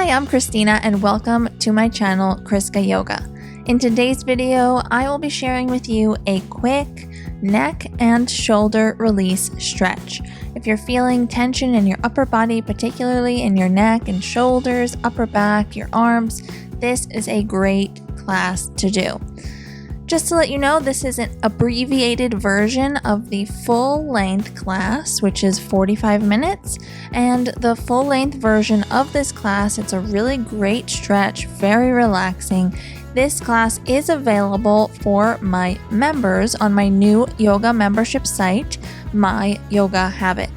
Hi, I'm Christina and welcome to my channel, ChriskaYoga. In today's video, I will be sharing with you a quick neck and shoulder release stretch. If you're feeling tension in your upper body, particularly in your neck and shoulders, upper back, your arms, this is a great class to do. Just to let you know, this is an abbreviated version of the full-length class, which is 45 minutes. And the full-length version of this class, it's a really great stretch, very relaxing. This class is available for my members on my new yoga membership site, My Yoga Habit.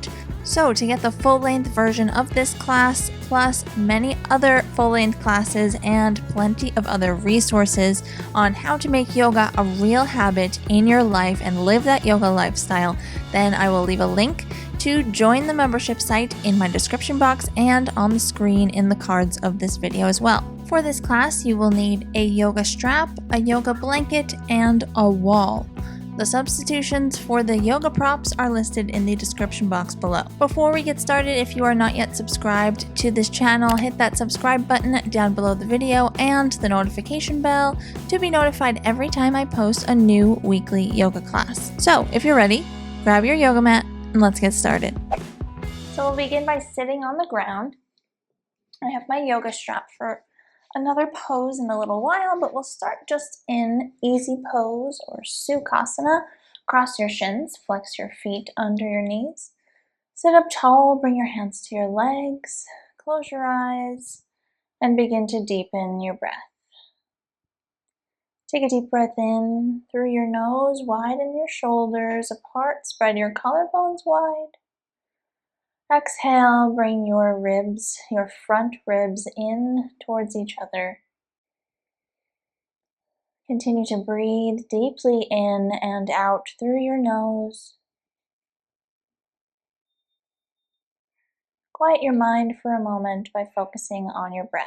So to get the full-length version of this class, plus many other full-length classes and plenty of other resources on how to make yoga a real habit in your life and live that yoga lifestyle, then I will leave a link to join the membership site in my description box and on the screen in the cards of this video as well. For this class, you will need a yoga strap, a yoga blanket, and a wall. The substitutions for the yoga props are listed in the description box below. Before we get started, if you are not yet subscribed to this channel, hit that subscribe button down below the video and the notification bell to be notified every time I post a new weekly yoga class. So if you're ready, grab your yoga mat and let's get started. So we'll begin by sitting on the ground. I have my yoga strap for another pose in a little while, but we'll start just in easy pose or Sukhasana. Cross your shins, flex your feet under your knees. Sit up tall, bring your hands to your legs, close your eyes, and begin to deepen your breath. Take a deep breath in through your nose, widen your shoulders apart, spread your collarbones wide. Exhale, bring your ribs, your front ribs in towards each other. Continue to breathe deeply in and out through your nose. Quiet your mind for a moment by focusing on your breath.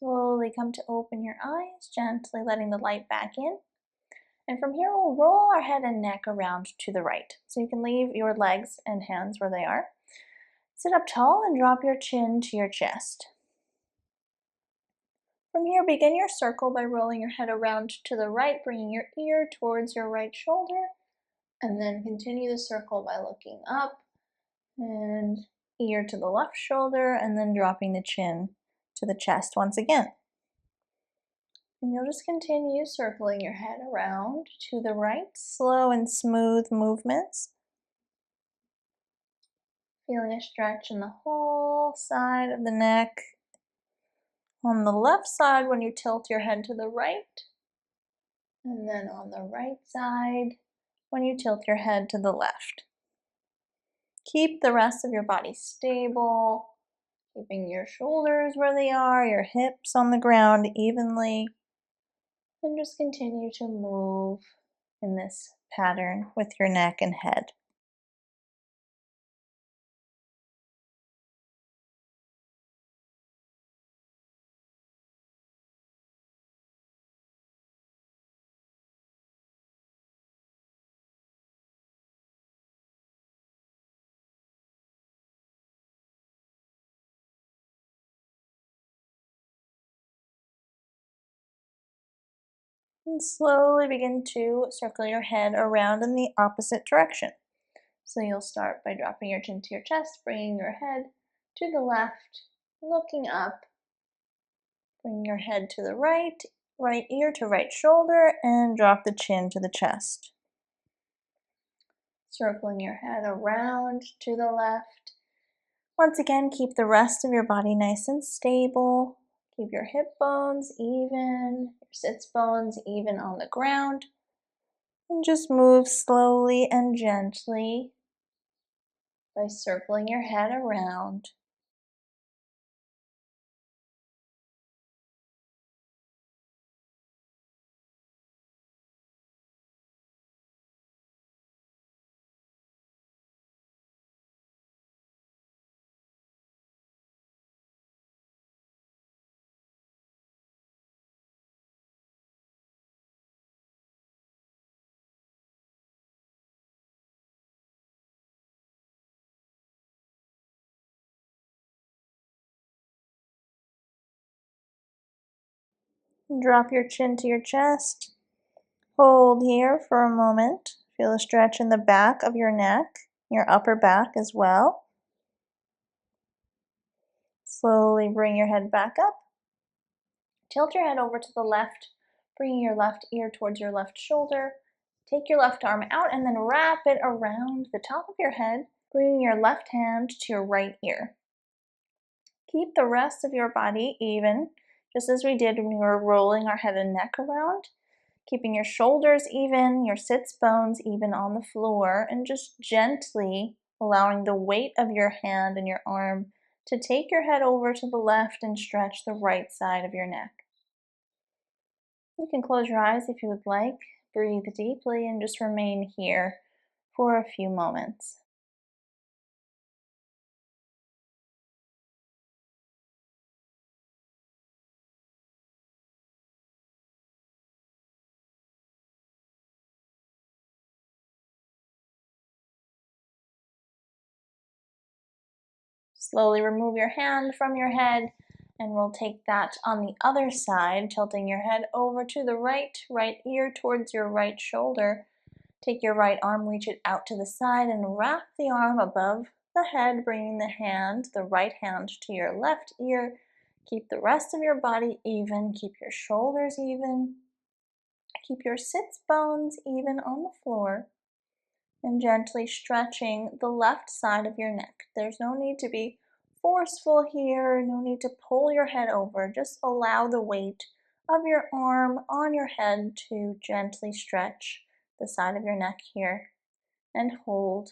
Slowly come to open your eyes, gently letting the light back in. And from here, we'll roll our head and neck around to the right. So you can leave your legs and hands where they are. Sit up tall and drop your chin to your chest. From here, begin your circle by rolling your head around to the right, bringing your ear towards your right shoulder, and then continue the circle by looking up and ear to the left shoulder, and then dropping the chin to the chest once again. And you'll just continue circling your head around to the right, slow and smooth movements. Feeling a stretch in the whole side of the neck. On the left side when you tilt your head to the right, and then on the right side when you tilt your head to the left. Keep the rest of your body stable, keeping your shoulders where they are, your hips on the ground evenly, and just continue to move in this pattern with your neck and head. And slowly begin to circle your head around in the opposite direction. So you'll start by dropping your chin to your chest, bringing your head to the left, looking up, bring your head to the right, right ear to right shoulder, and drop the chin to the chest. Circling your head around to the left. Once again, keep the rest of your body nice and stable. Keep your hip bones even, your sits bones even on the ground. And just move slowly and gently by circling your head around. Drop your chin to your chest. Hold here for a moment. Feel a stretch in the back of your neck, your upper back as well. Slowly bring your head back up. Tilt your head over to the left, bringing your left ear towards your left shoulder. Take your left arm out and then wrap it around the top of your head, bringing your left hand to your right ear. Keep the rest of your body even, just as we did when we were rolling our head and neck around. Keeping your shoulders even, your sits bones even on the floor, and just gently allowing the weight of your hand and your arm to take your head over to the left and stretch the right side of your neck. You can close your eyes if you would like. Breathe deeply and just remain here for a few moments. Slowly remove your hand from your head, and we'll take that on the other side, tilting your head over to the right ear towards your right shoulder. Take your right arm, reach it out to the side, and wrap the arm above the head, bringing the right hand to your left ear. Keep the rest of your body even, keep your shoulders even, keep your sits bones even on the floor, and gently stretching the left side of your neck. There's no need to be forceful here, no need to pull your head over. Just allow the weight of your arm on your head to gently stretch the side of your neck here, and hold.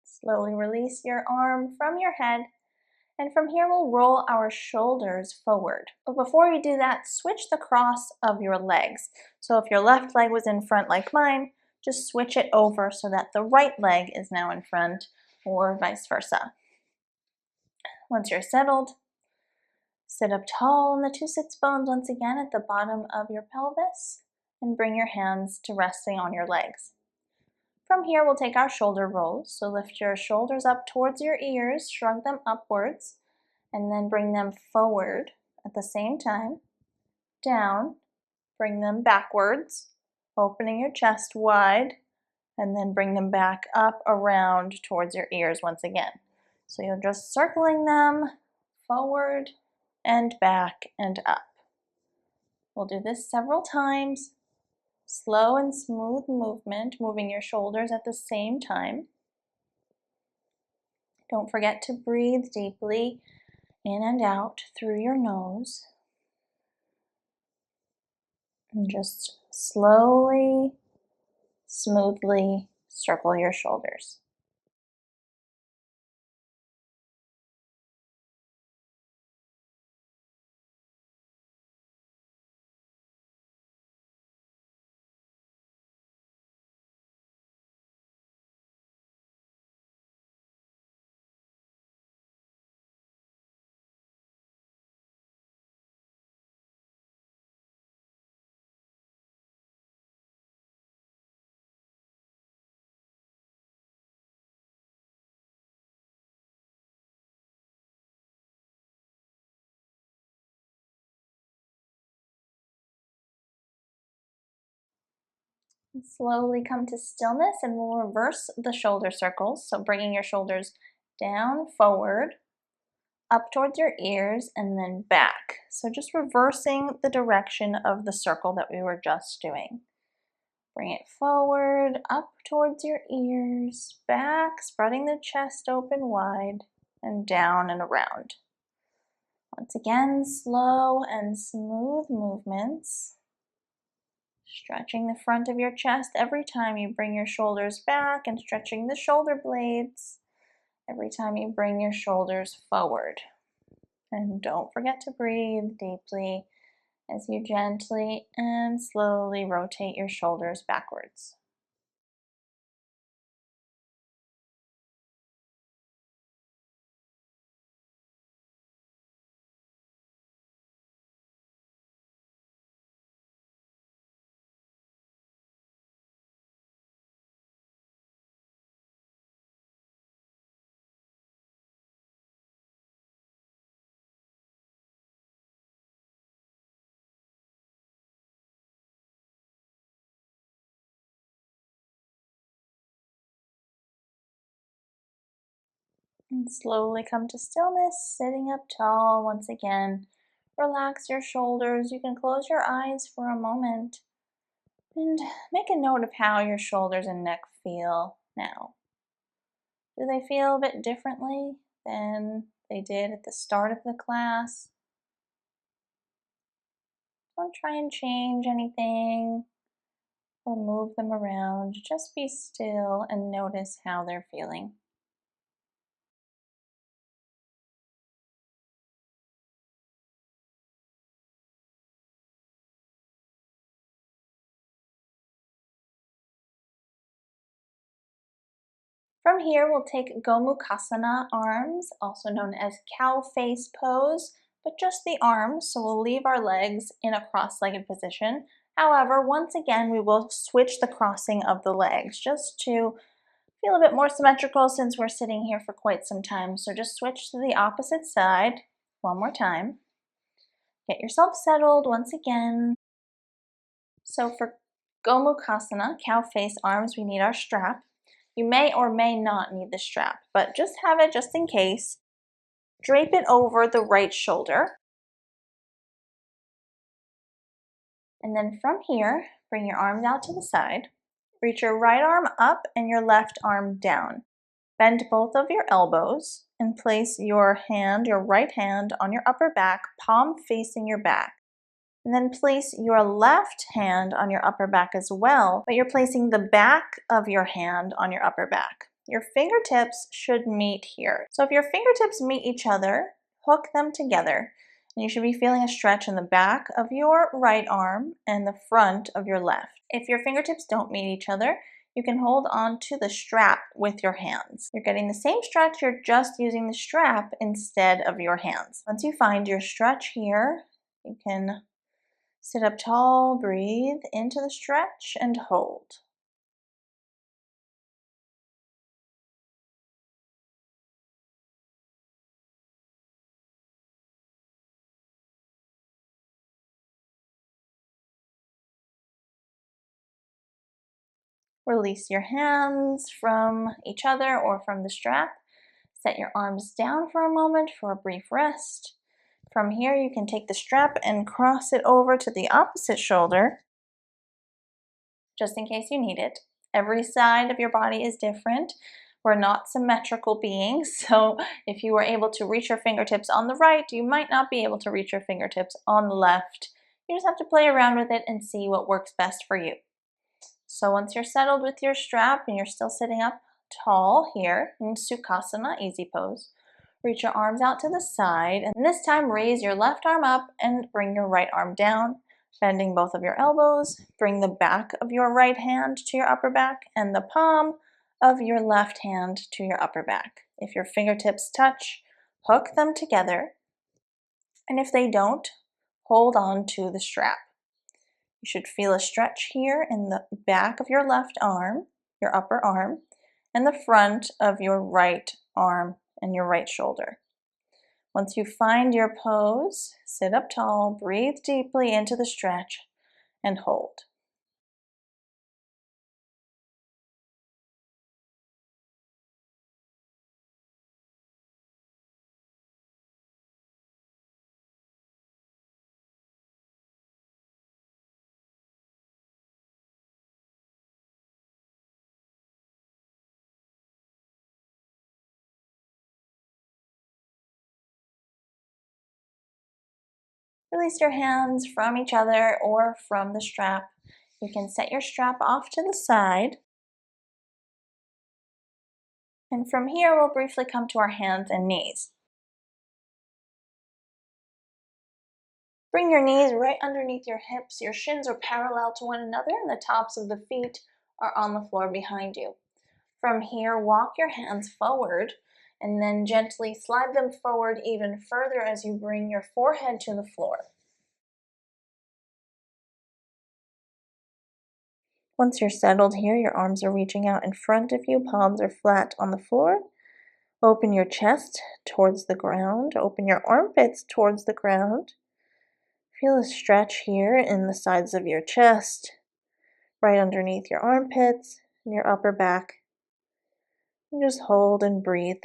Slowly release your arm from your head, and from here we'll roll our shoulders forward. But before we do that, switch the cross of your legs. So if your left leg was in front like mine, just switch it over so that the right leg is now in front, or vice versa. Once you're settled, sit up tall on the two sits bones once again at the bottom of your pelvis, and bring your hands to resting on your legs. From here, we'll take our shoulder rolls. So lift your shoulders up towards your ears, shrug them upwards, and then bring them forward at the same time. Down, bring them backwards, opening your chest wide, and then bring them back up around towards your ears once again. So you're just circling them forward and back and up. We'll do this several times. Slow and smooth movement, moving your shoulders at the same time. Don't forget to breathe deeply in and out through your nose. And just slowly, smoothly circle your shoulders. And slowly come to stillness, and we'll reverse the shoulder circles. So bringing your shoulders down, forward, up towards your ears, and then back. So just reversing the direction of the circle that we were just doing. Bring it forward, up towards your ears, back, spreading the chest open wide, and down and around. Once again, slow and smooth movements. Stretching the front of your chest every time you bring your shoulders back, and stretching the shoulder blades every time you bring your shoulders forward. And don't forget to breathe deeply as you gently and slowly rotate your shoulders backwards. And slowly come to stillness, sitting up tall once again. Relax your shoulders. You can close your eyes for a moment and make a note of how your shoulders and neck feel now. Do they feel a bit differently than they did at the start of the class? Don't try and change anything or move them around. Just be still and notice how they're feeling. From here, we'll take Gomukhasana arms, also known as cow face pose, but just the arms, so we'll leave our legs in a cross-legged position. However, once again, we will switch the crossing of the legs just to feel a bit more symmetrical since we're sitting here for quite some time. So just switch to the opposite side one more time. Get yourself settled once again. So for Gomukhasana, cow face arms, we need our strap. You may or may not need the strap, but just have it just in case. Drape it over the right shoulder. And then from here, bring your arms out to the side. Reach your right arm up and your left arm down. Bend both of your elbows and place your right hand on your upper back, palm facing your back. And then place your left hand on your upper back as well, but you're placing the back of your hand on your upper back. Your fingertips should meet here. So if your fingertips meet each other, hook them together. And you should be feeling a stretch in the back of your right arm and the front of your left. If your fingertips don't meet each other, you can hold on to the strap with your hands. You're getting the same stretch, you're just using the strap instead of your hands. Once you find your stretch here, you can sit up tall, breathe into the stretch, and hold. Release your hands from each other or from the strap. Set your arms down for a moment for a brief rest. From here, you can take the strap and cross it over to the opposite shoulder, just in case you need it. Every side of your body is different. We're not symmetrical beings, so if you were able to reach your fingertips on the right, you might not be able to reach your fingertips on the left. You just have to play around with it and see what works best for you. So once you're settled with your strap and you're still sitting up tall here in Sukhasana, easy pose, reach your arms out to the side, and this time raise your left arm up and bring your right arm down, bending both of your elbows. Bring the back of your right hand to your upper back and the palm of your left hand to your upper back. If your fingertips touch, hook them together, and if they don't, hold on to the strap. You should feel a stretch here in the back of your left arm, your upper arm, and the front of your right arm and your right shoulder. Once you find your pose, sit up tall, breathe deeply into the stretch, and hold. Release your hands from each other or from the strap. You can set your strap off to the side. And from here, we'll briefly come to our hands and knees. Bring your knees right underneath your hips. Your shins are parallel to one another and the tops of the feet are on the floor behind you. From here, walk your hands forward and then gently slide them forward even further as you bring your forehead to the floor. Once you're settled here, your arms are reaching out in front of you, palms are flat on the floor. Open your chest towards the ground, open your armpits towards the ground. Feel a stretch here in the sides of your chest, right underneath your armpits and your upper back. And just hold and breathe.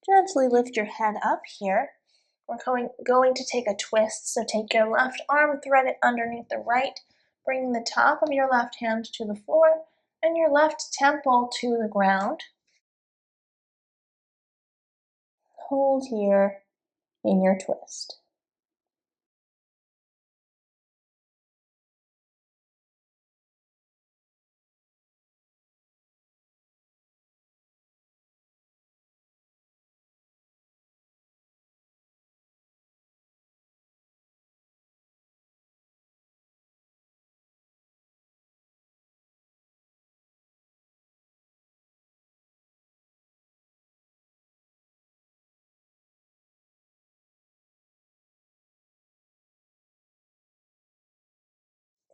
Gently lift your head up here. We're going to take a twist, so take your left arm, thread it underneath the right, bring the top of your left hand to the floor and your left temple to the ground. Hold here in your twist.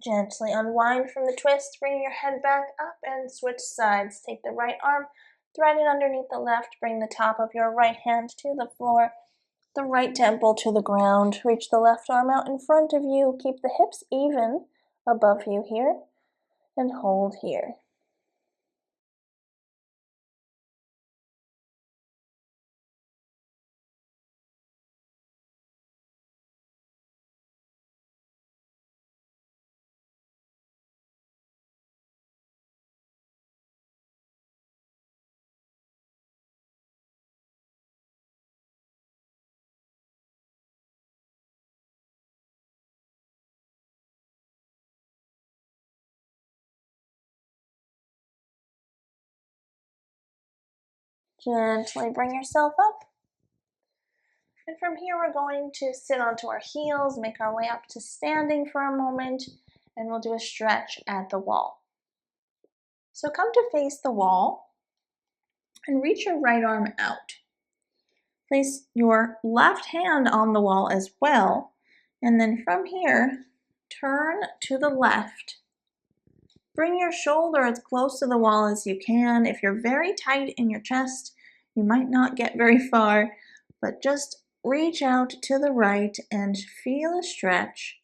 Gently unwind from the twist, bring your head back up and switch sides. Take the right arm, thread it underneath the left, bring the top of your right hand to the floor, the right temple to the ground. Reach the left arm out in front of you, keep the hips even above you here, and hold here. Gently bring yourself up. And from here, we're going to sit onto our heels, make our way up to standing for a moment, and we'll do a stretch at the wall. So come to face the wall and reach your right arm out. Place your left hand on the wall as well, and then from here, turn to the left. Bring your shoulder as close to the wall as you can. If you're very tight in your chest, you might not get very far, but just reach out to the right and feel a stretch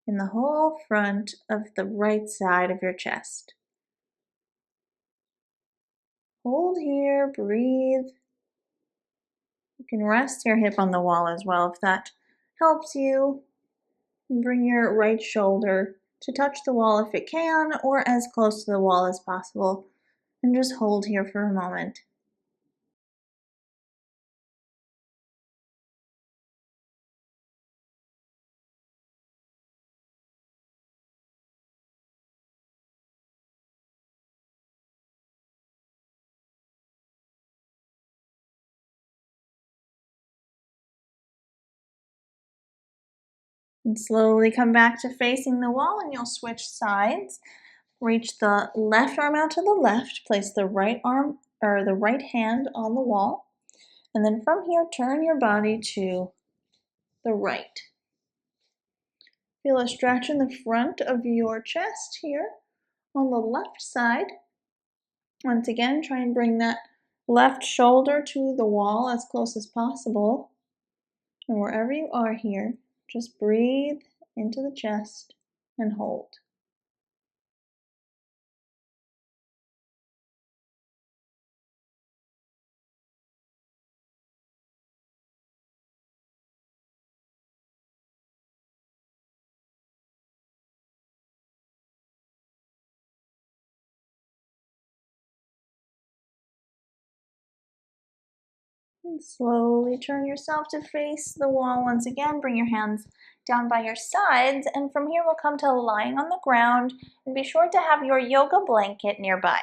in the whole front of the right side of your chest. Hold here, breathe. You can rest your hip on the wall as well if that helps you. And bring your right shoulder to touch the wall if it can, or as close to the wall as possible. And just hold here for a moment. And slowly come back to facing the wall, and you'll switch sides. Reach the left arm out to the left, place the right arm or the right hand on the wall, and then from here turn your body to the right. Feel a stretch in the front of your chest here on the left side. Once again, try and bring that left shoulder to the wall as close as possible. And wherever you are here, just breathe into the chest and hold. And slowly turn yourself to face the wall once again. Bring your hands down by your sides, and from here we'll come to lying on the ground, and be sure to have your yoga blanket nearby.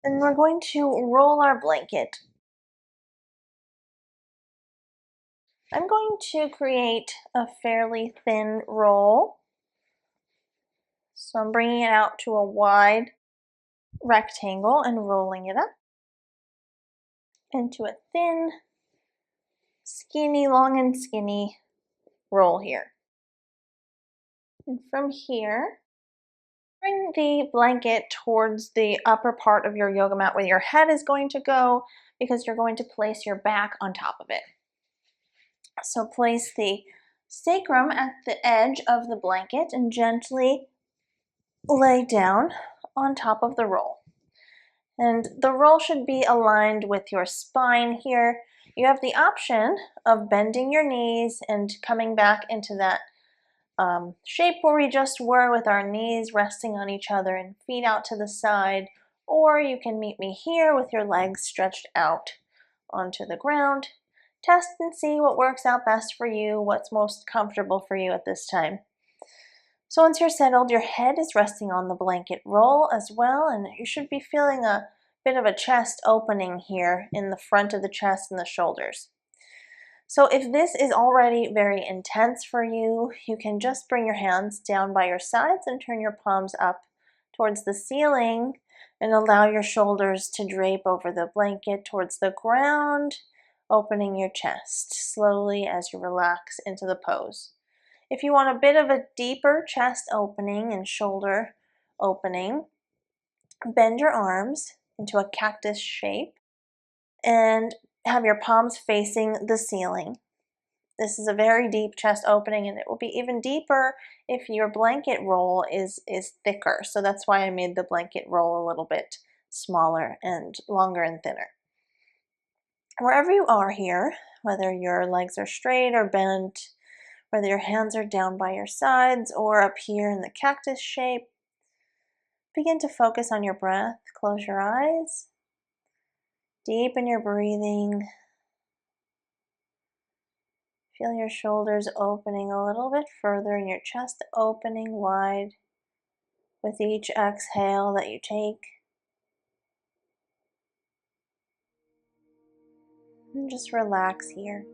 And we're going to roll our blanket. I'm going to create a fairly thin roll. So I'm bringing it out to a wide rectangle and rolling it up into a thin, skinny, long and skinny roll here. And from here, bring the blanket towards the upper part of your yoga mat where your head is going to go, because you're going to place your back on top of it. So place the sacrum at the edge of the blanket and gently lay down on top of the roll. And the roll should be aligned with your spine here. You have the option of bending your knees and coming back into that shape where we just were, with our knees resting on each other and feet out to the side, or you can meet me here with your legs stretched out onto the ground. Test and see what works out best for you, what's most comfortable for you at this time. So once you're settled, your head is resting on the blanket roll as well, and you should be feeling a bit of a chest opening here in the front of the chest and the shoulders. So if this is already very intense for you, you can just bring your hands down by your sides and turn your palms up towards the ceiling and allow your shoulders to drape over the blanket towards the ground, opening your chest slowly as you relax into the pose. If you want a bit of a deeper chest opening and shoulder opening, bend your arms into a cactus shape and have your palms facing the ceiling. This is a very deep chest opening, and it will be even deeper if your blanket roll is thicker. So that's why I made the blanket roll a little bit smaller and longer and thinner. Wherever you are here, whether your legs are straight or bent, whether your hands are down by your sides or up here in the cactus shape, begin to focus on your breath. Close your eyes. Deepen your breathing. Feel your shoulders opening a little bit further and your chest opening wide with each exhale that you take. And just relax here.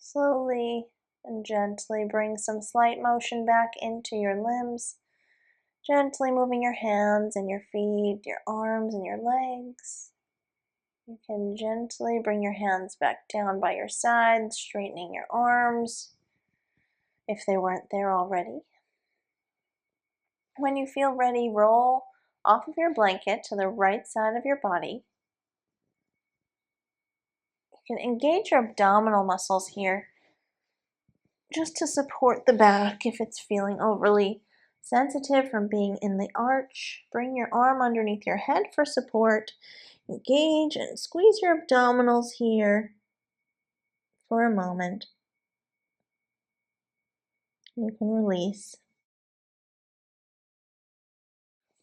Slowly and gently bring some slight motion back into your limbs, gently moving your hands and your feet, your arms and your legs. You can gently bring your hands back down by your sides, straightening your arms if they weren't there already. When you feel ready, roll off of your blanket to the right side of your body. You can engage your abdominal muscles here just to support the back if it's feeling overly sensitive from being in the arch. Bring your arm underneath your head for support. Engage and squeeze your abdominals here for a moment. You can release.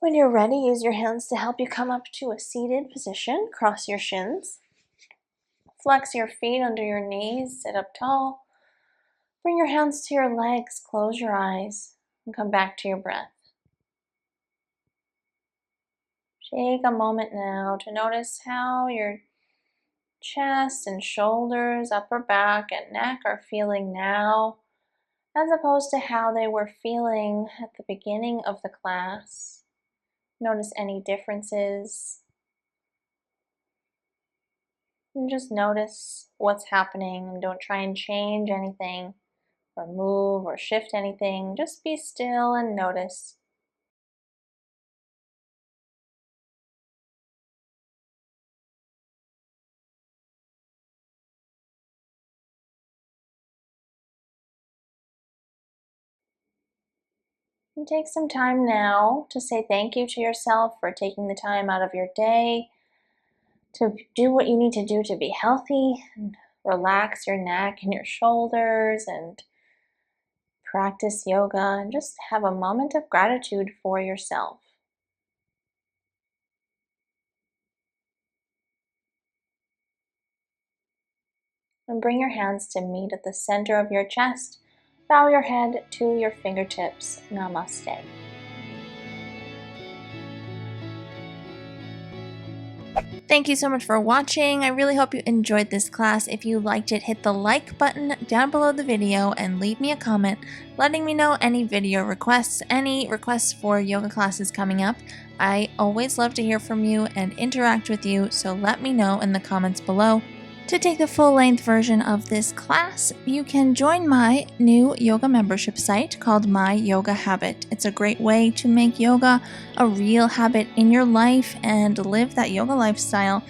When you're ready, use your hands to help you come up to a seated position. Cross your shins. Flex your feet under your knees. Sit up tall. Bring your hands to your legs. Close your eyes and come back to your breath. Take a moment now to notice how your chest and shoulders, upper back and neck are feeling now, as opposed to how they were feeling at the beginning of the class. Notice any differences. And just notice what's happening, and don't try and change anything or move or shift anything. Just be still and notice. And take some time now to say thank you to yourself for taking the time out of your day to do what you need to do to be healthy, and relax your neck and your shoulders and practice yoga, and just have a moment of gratitude for yourself. And bring your hands to meet at the center of your chest. Bow your head to your fingertips. Namaste. Thank you so much for watching. I really hope you enjoyed this class. If you liked it, hit the like button down below the video and leave me a comment letting me know any video requests, any requests for yoga classes coming up. I always love to hear from you and interact with you, so let me know in the comments below. To take the full-length version of this class, you can join my new yoga membership site called My Yoga Habit. It's a great way to make yoga a real habit in your life and live that yoga lifestyle.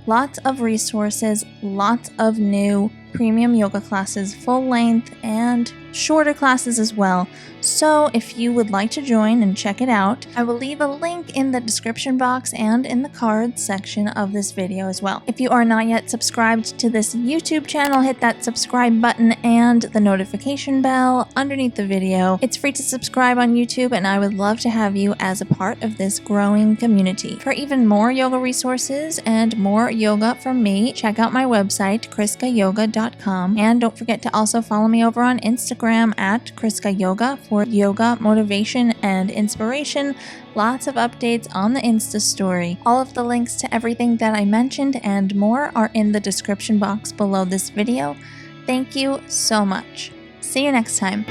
Lots of resources, lots of new premium yoga classes, full length and shorter classes as well. So if you would like to join and check it out, I will leave a link in the description box and in the cards section of this video as well. If you are not yet subscribed to this YouTube channel, hit that subscribe button and the notification bell underneath the video. It's free to subscribe on YouTube, and I would love to have you as a part of this growing community. For even more yoga resources and more yoga from me, check out my website, ChriskaYoga.com, and don't forget to also follow me over on Instagram at ChriskaYoga for yoga motivation and inspiration. Lots of updates on the Insta story. All of the links to everything that I mentioned and more are in the description box below this video. Thank you so much. See you next time.